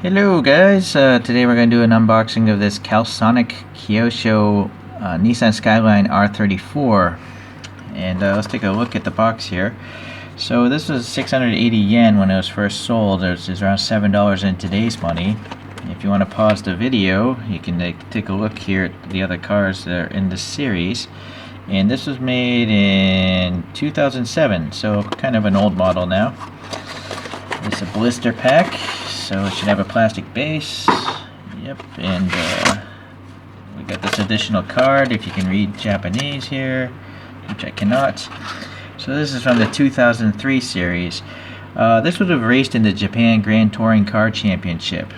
Hello guys, today we're going to do an unboxing of this Calsonic Kyosho Nissan Skyline R34, and let's take a look at the box here. So this was 680 yen when it was first sold. It's around $7 in today's money. If you want to pause the video, you can take a look here at the other cars that are in this series. And this was made in 2007, so kind of an old model now. It's a blister pack, so it should have a plastic base. Yep, and we got this additional card if you can read Japanese here, which I cannot. So this is from the 2003 series. This would have raced in the Japan Grand Touring Car Championship.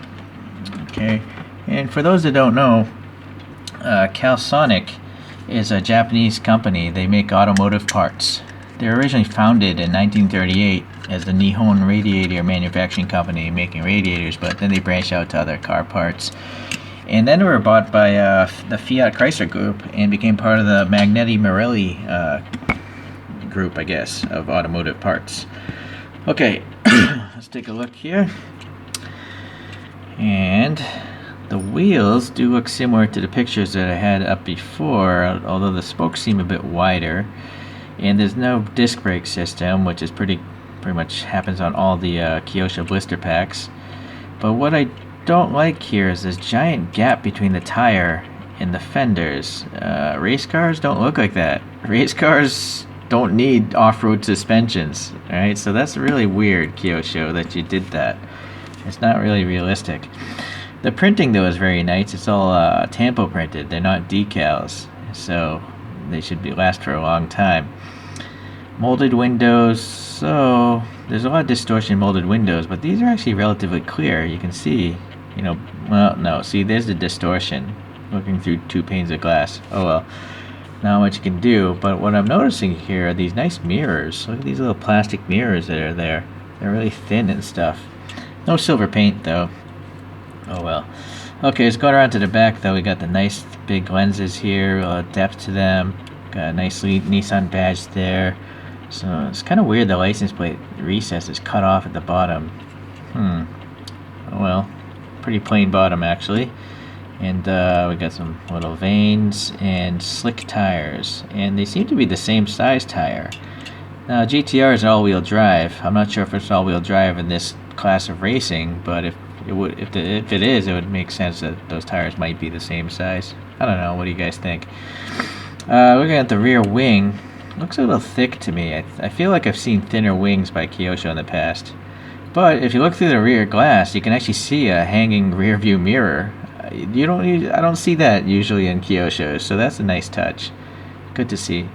Okay, and for those that don't know, Calsonic is a Japanese company. They make automotive parts. They were originally founded in 1938 as the Nihon Radiator Manufacturing Company, making radiators, but then they branched out to other car parts. And then they were bought by the Fiat Chrysler Group and became part of the Magneti Marelli group, I guess, of automotive parts. Okay, let's take a look here. And the wheels do look similar to the pictures that I had up before, although the spokes seem a bit wider. And there's no disc brake system, which is pretty much happens on all the Kyosho blister packs. But what I don't like here is this giant gap between the tire and the fenders. Race cars don't look like that. Race cars don't need off-road suspensions. Alright, so that's really weird, Kyosho, that you did that. It's not really realistic. The printing though is very nice. It's all tampo printed. They're not decals, so they should last for a long time. Molded windows, so there's a lot of distortion in molded windows, but these are actually relatively clear. You can see, well, no, see, there's the distortion looking through two panes of glass. Oh well, not much you can do. But what I'm noticing here are these nice mirrors. Look at these little plastic mirrors that are there. They're really thin and stuff. No silver paint though. Oh well. Okay, let's go around to the back though. We got the nice big lenses here, a lot of depth to them. Got a nice Nissan badge there. So it's kind of weird the license plate recess is cut off at the bottom. Oh well, pretty plain bottom actually. And we got some little vanes and slick tires. And they seem to be the same size tire. Now GTR is all-wheel drive. I'm not sure if it's all-wheel drive in this class of racing, but if it is, it would make sense that those tires might be the same size. I don't know. What do you guys think? Looking at the rear wing, looks a little thick to me. I feel like I've seen thinner wings by Kyosho in the past. But if you look through the rear glass, you can actually see a hanging rear view mirror. I don't see that usually in Kyosho, so that's a nice touch. Good to see.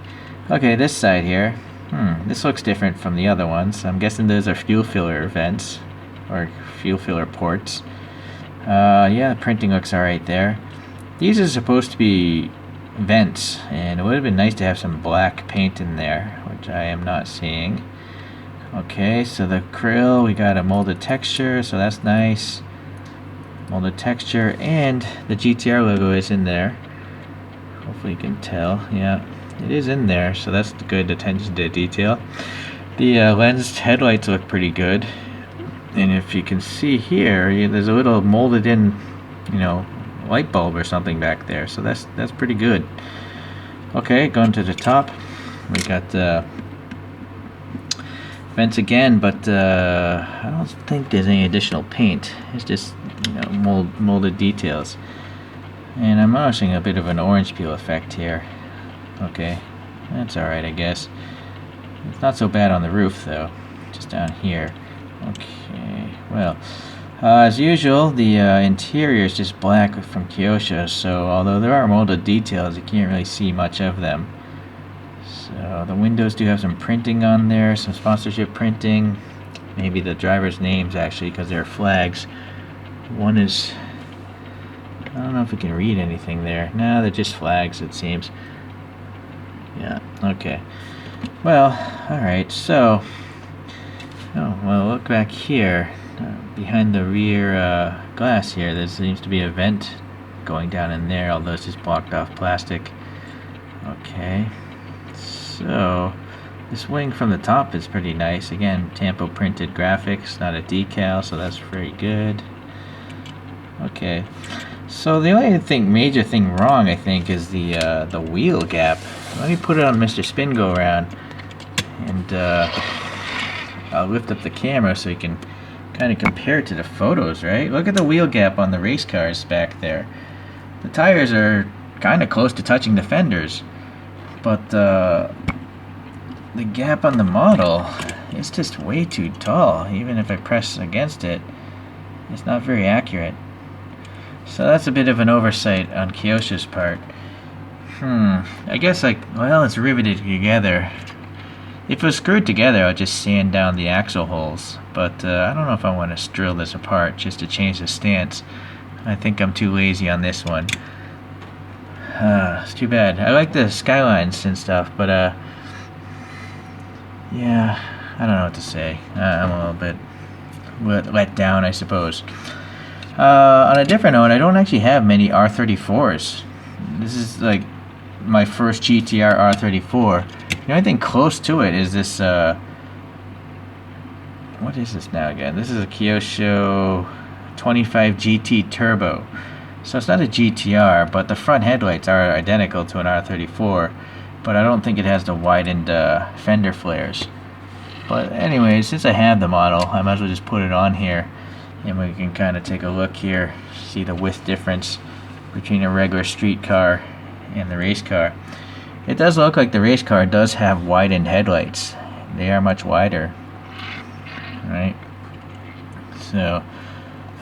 Okay, this side here. This looks different from the other ones. I'm guessing those are fuel filler vents or fuel filler ports. Yeah, the printing looks alright there. These are supposed to be vents, and it would have been nice to have some black paint in there, which I am not seeing. Okay, so the grill, we got a molded texture, so that's nice. Molded texture, and the GTR logo is in there. Hopefully you can tell. Yeah, it is in there, so that's good attention to detail. The lensed headlights look pretty good. And if you can see here, there's a little molded in, light bulb or something back there. So that's pretty good. Okay, going to the top, we got vents again, but I don't think there's any additional paint. It's just molded details. And I'm noticing a bit of an orange peel effect here. Okay, that's alright, I guess. It's not so bad on the roof though, just down here. Okay, well, as usual, the interior is just black from Kyosho, so although there are molded details, you can't really see much of them. So the windows do have some printing on there, some sponsorship printing. Maybe the driver's names actually, because they're flags. One is, I don't know if we can read anything there. No, they're just flags, it seems. Yeah, okay. Well, alright, so oh, well, look back here. Behind the rear glass here, there seems to be a vent going down in there, although it's just blocked off plastic. Okay, so this wing from the top is pretty nice. Again, tampo printed graphics, not a decal, so that's very good. Okay. So the only major thing wrong, I think, is the wheel gap. Let me put it on Mr. Spin Go Around, and I'll lift up the camera so you can kind of compare it to the photos, right? Look at the wheel gap on the race cars back there. The tires are kind of close to touching the fenders, but the gap on the model is just way too tall. Even if I press against it, it's not very accurate. So that's a bit of an oversight on Kyosho's part. I guess well, it's riveted together. If it was screwed together, I'll just sand down the axle holes. But I don't know if I want to drill this apart just to change the stance. I think I'm too lazy on this one. It's too bad. I like the skylines and stuff, but yeah, I don't know what to say. I'm a little bit let down, I suppose. On a different note, I don't actually have many R34s. This is like my first GTR R34. The only thing close to it is this, what is this now again? This is a Kyosho 25 GT Turbo. So it's not a GTR, but the front headlights are identical to an R34, but I don't think it has the widened fender flares. But anyway, since I have the model, I might as well just put it on here, and we can kind of take a look here, see the width difference between a regular street car and the race car. It does look like the race car does have widened headlights. They are much wider, right? So,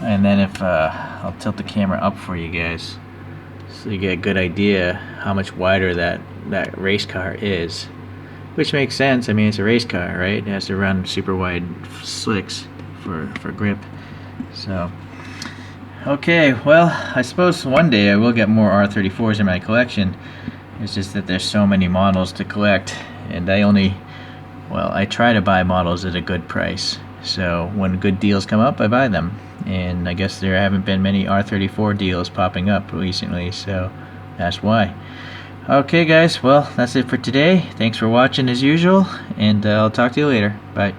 and then if I'll tilt the camera up for you guys so you get a good idea how much wider that race car is, which makes sense. I mean, it's a race car, right? It has to run super wide slicks for grip. So, okay, well, I suppose one day I will get more R34s in my collection. It's just that there's so many models to collect, and I try to buy models at a good price. So when good deals come up, I buy them. And I guess there haven't been many R34 deals popping up recently, so that's why. Okay guys, well, that's it for today. Thanks for watching as usual, and I'll talk to you later. Bye.